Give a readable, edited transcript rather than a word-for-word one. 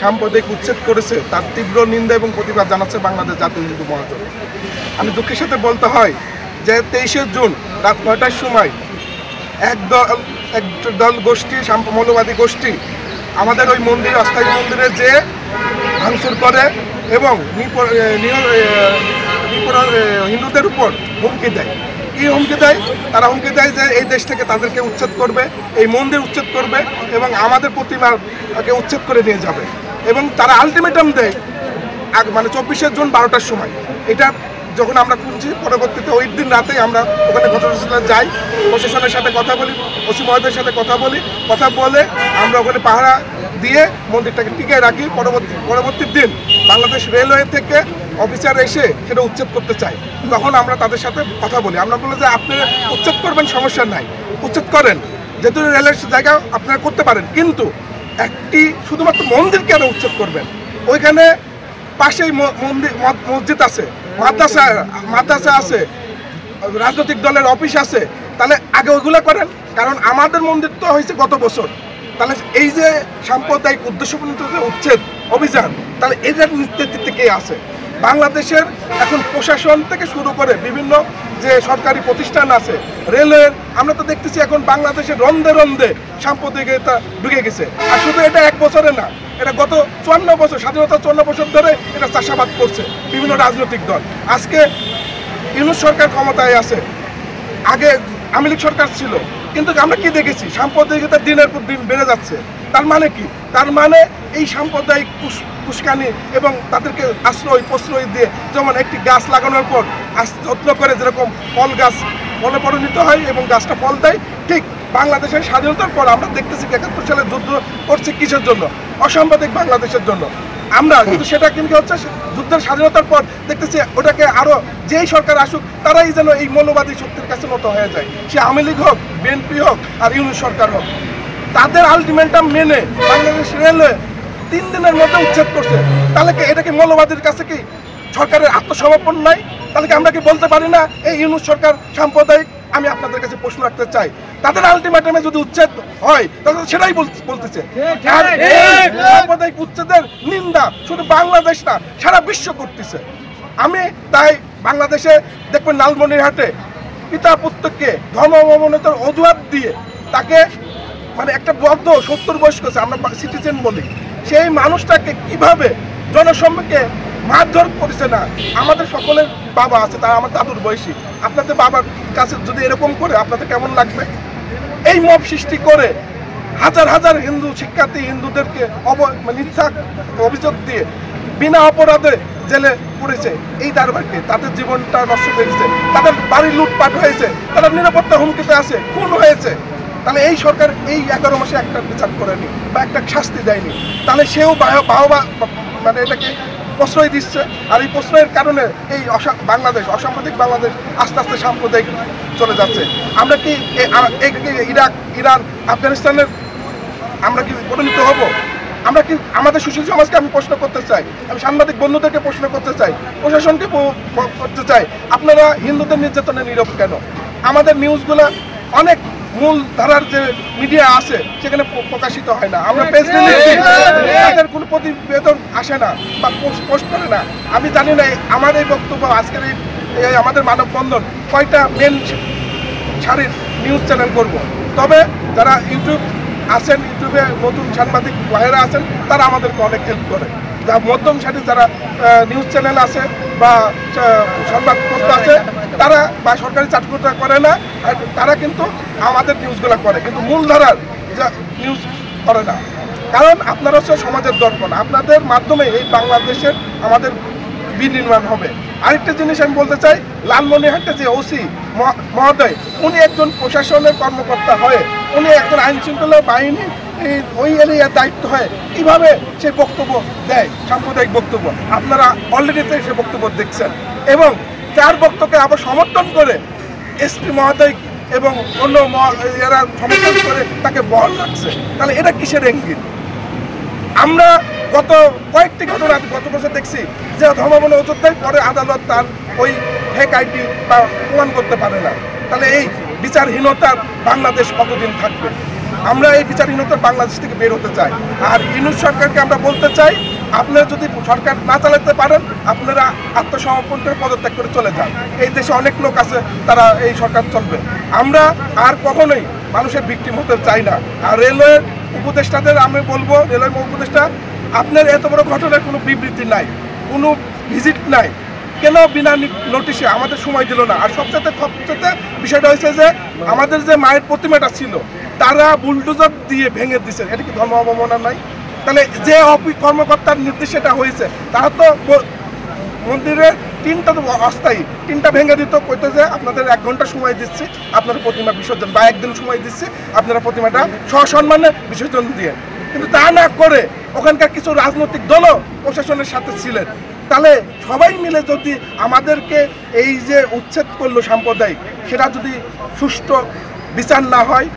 সাম্প্রদায়িক উচ্ছেদ করেছে তার তীব্র নিন্দা এবং প্রতিবাদ জানাচ্ছে বাংলাদেশ জাতীয় হিন্দু মহাজোট। আমি দুঃখের সাথে বলতে হয় যে 23শে জুন রাত 9টার সময় এক দল গোষ্ঠী মৌলবাদী গোষ্ঠী আমাদের ওই মন্দির অস্থায়ী মন্দিরে যে ভাঙচুর করে এবং হিন্দুদের উপর হুমকি দেয়। কি হুমকি দেয়? তারা হুমকি দেয় যে এই দেশ থেকে তাদেরকে উচ্ছেদ করবে, এই মন্দির উচ্ছেদ করবে এবং আমাদের প্রতিমাকে উচ্ছেদ করে নিয়ে যাবে। এবং তারা আলটিমেটাম দেয় মানে 24শে জুন 12টার সময়। এটা যখন আমরা শুনছি, পরবর্তীতে ওই দিন রাতেই আমরা ওখানে ঘটনাস্থলে যাই, প্রশাসনের সাথে কথা বলি, ওসি মহোদয়ের সাথে কথা বলে আমরা ওখানে পাহারা দিয়ে মন্দিরটাকে টিকিয়ে রাখি। পরবর্তী দিন বাংলাদেশ রেলওয়ে থেকে অফিসার এসে সেটা উচ্ছেদ করতে চায়। তখন আমরা তাদের সাথে কথা বলি, আমরা বলি যে আপনি উচ্ছেদ করবেন, সমস্যা নাই, উচ্ছেদ করেন, যেহেতু রেলের জায়গা আপনারা করতে পারেন, কিন্তু একটি শুধুমাত্র মন্দির কেন উচ্ছেদ করবেন? ওইখানে পাশেই মসজিদ আছে, মাদ্রাসা আছে, রাজনৈতিক দলের অফিস আছে, তাহলে আগে ওইগুলো করেন। কারণ আমাদের মন্দির তো হয়েছে গত বছর, তাহলে এই যে সাম্প্রদায়িক উদ্দেশ্যপূর্ণ উচ্ছেদ অভিযান, তাহলে এটার নেতৃত্বে কে আছে? বাংলাদেশের এখন প্রশাসন থেকে শুরু করে বিভিন্ন যে সরকারি প্রতিষ্ঠান আছে, রেলওয়ের, আমরা তো দেখতেছি এখন বাংলাদেশের রন্ধে রন্ধে সাম্প্রদায়িকতা ঢুকে গেছে। আর শুধু এটা এক বছরে না, এটা গত 54 বছর, স্বাধীনতা 54 বছর ধরে এটা চাষাবাদ করছে বিভিন্ন রাজনৈতিক দল। আজকে ইউনূস সরকার ক্ষমতায় আছে, আগে আওয়ামী লীগ সরকার ছিল, কিন্তু আমরা কি দেখেছি? সাম্প্রদায়িকতা দিনের পর দিন বেড়ে যাচ্ছে। তার মানে কি? তার মানে এই সাম্প্রদায়িক উস্কানি এবং তাদেরকে প্রশ্রয় দিয়ে, যেমন একটি গাছ লাগানোর পর যত্ন করে যেরকম ফল গাছ ফলে পরিণত হয় এবং গাছটা ফল দেয়, ঠিক বাংলাদেশের স্বাধীনতার পর আমরা দেখতেছি 71 সালে যুদ্ধ করছে কিসের জন্য? অসাম্প্রদায়িক বাংলাদেশের জন্য। আমরা কিন্তু সেটা কিন্তু হচ্ছে যুদ্ধের স্বাধীনতার পর দেখতেছি ওটাকে আরো যেই সরকার আসুক তারাই যেন এই মৌলবাদী শক্তির কাছে মতো হয়ে যায়। সে আওয়ামী লীগ হোক, বিএনপি হোক আর ইউনূস সরকার হোক, তাদের আলটিমেটাম মেনে বাংলাদেশ রেলওয়ে 3 দিনের মধ্যে উচ্ছেদ করছে। তাহলে কি এটা কি মৌলবাদীর কাছে কি সরকারের আত্মসমর্পণ নাই? তাহলে কি আমরা কি বলতে পারি না এই ইউনূস সরকার সাম্প্রদায়িক? আমি আপনাদের কাছে প্রশ্ন রাখতে চাই, তাদের আলটিমেটামে যদি উচ্ছেদ হয় তাহলে সেটাই বলতেছে। সাম্প্রদায়িক উচ্ছেদের নিন্দা শুধু বাংলাদেশ না, সারা বিশ্ব করতেছে। আমি তাই বাংলাদেশে দেখবেন লালমনিরহাটে পিতা পুত্রকে ধর্মমতার অজুহাত দিয়ে তাকে মানে একটা বদ্ধ 70 বয়স্ক, আমরা সিটিজেন বলি, সেই মানুষটাকে কিভাবে জনসম্মুখে মারধর করেছে না। আমাদের সকলের বাবা আছে, তারা আমার দাদুর বয়সী। আপনাদের বাবার কাছে যদি এরকম করে আপনাদের কেমন লাগবে? এই মব সৃষ্টি করে হাজার হাজার হিন্দু শিক্ষার্থী হিন্দুদেরকে মিথ্যা অভিযোগ দিয়ে বিনা অপরাধে জেলে পড়েছে। এই দারবারকে তাদের জীবনটা নষ্ট হয়েছে, তাদের বাড়ি লুটপাট হয়েছে, তারা নিরাপত্তা হুমকিতে আছে, খুন হয়েছে। তাহলে এই সরকার এই 11 মাসে একটা বিচার করেনি বা একটা শাস্তি দেয়নি, তাহলে সেও বাহবা মানে এটাকে প্রশ্রয় দিচ্ছে। আর এই প্রশ্রয়ের কারণে এই বাংলাদেশ, অসাম্প্রদায়িক বাংলাদেশ আস্তে আস্তে সাম্প্রদায়িক চলে যাচ্ছে। আমরা কি ইরাক, ইরান, আফগানিস্তানের আমরা কি পরিণত হব? আমরা কি আমাদের সুশীল সমাজকে আমি প্রশ্ন করতে চাই, আমি সাংবাদিক বন্ধুদেরকে প্রশ্ন করতে চাই, প্রশাসনকে করতে চাই, আপনারা হিন্দুদের নির্যাতনে নীরব কেন? আমাদের নিউজগুলো অনেক মূল ধারার যে মিডিয়া আছে সেখানে প্রকাশিত হয় না। আমরা পেজ তাদের কোনো প্রতিবেদন আসে না বা পোস্ট করে না। আমি জানি না আমার এই বক্তব্য আজকের এই আমাদের মানববন্ধন কয়টা মেন সারির নিউজ চ্যানেল করব। তবে যারা আছেন, ইউটিউবে নতুন সাংবাদিক ভাইয়েরা আছেন, তারা আমাদেরকে অনেক হেল্প করে। যা মধ্যম সারির যারা নিউজ চ্যানেল আছে বা সংবাদপত্র আছে, তারা বা সরকারি চাকরিটা করে না, তারা কিন্তু আমাদের নিউজগুলো করে, কিন্তু মূলধারার যা নিউজ করে না। কারণ আপনারা হচ্ছে সমাজের দর্পণ, আপনাদের মাধ্যমে এই বাংলাদেশের আমাদের বিনির্মাণ হবে। আরেকটা জিনিস আমি বলতে চাই, লালমনিরহাটে যে ওসি মহোদয়, উনি একজন প্রশাসনের কর্মকর্তা হয়ে, উনি একজন আইন শৃঙ্খলা বাহিনী ওই এরিয়ার দায়িত্ব হয়ে কীভাবে সে বক্তব্য দেয়, সাম্প্রদায়িক বক্তব্য। আপনারা অলরেডি সে বক্তব্য দেখছেন এবং তার বক্তব্যকে আবার সমর্থন করে এসপি মহোদয় এবং অন্য এরা সমর্থন করে তাকে বহাল রাখছে। তাহলে এটা কিসের ইঙ্গিত? আমরা গত কয়েকটি ঘটনা গত বছর দেখছি যে ধর্মবর্ণ অযোধ্যায় পরে আদালত তার ওই ফেক আইডি বা প্রমাণ করতে পারে না। তাহলে এই বিচারহীনতার বাংলাদেশ কতদিন থাকবে? আমরা এই বিচারহীনতা বাংলাদেশ থেকে বের হতে চাই। আর ইউনূস সরকারকে আমরা বলতে চাই, আপনারা যদি সরকার না চালাতে পারেন আপনারা আত্মসমর্পণ করে পদত্যাগ করে চলে যান। এই দেশে অনেক লোক আছে, তারা এই সরকার চলবে। আমরা আর কখনোই মানুষের ভিকটিম হতে চাই না। আর রেলওয়ের উপদেষ্টাদের আমি বলবো, রেলওয়ের উপদেষ্টা, আপনার এত বড় ঘটনার কোনো বিবৃতি নাই, কোনো ভিজিট নাই, কেন বিনা নোটিশে আমাদের সময় দিল না? আর সবচেয়ে বিষয়টা হয়েছে যে আমাদের যে মায়ের প্রতিমাটা ছিল তারা বুলডোজার দিয়ে ভেঙে দিচ্ছে। এটা কি ধর্ম অবমাননা নাই? তাহলে যে কর্মকর্তার নির্দেশ এটা হয়েছে, তারা তো মন্দিরের তিনটা অস্থায়ী, তিনটা ভেঙে দিত, কইতো যে আপনাদের 1 ঘন্টা সময় দিচ্ছি আপনার প্রতিমা বিসর্জন, বা 1 দিন সময় দিচ্ছি আপনারা প্রতিমাটা সসম্মানে বিসর্জন দিয়ে। কিন্তু তা না করে ওখানকার কিছু রাজনৈতিক দলও প্রশাসনের সাথে ছিলেন। তাহলে সবাই মিলে যদি আমাদেরকে এই যে উচ্ছেদ করলো সাম্প্রদায়িক, সেটা যদি সুষ্ঠু বিচার না হয়,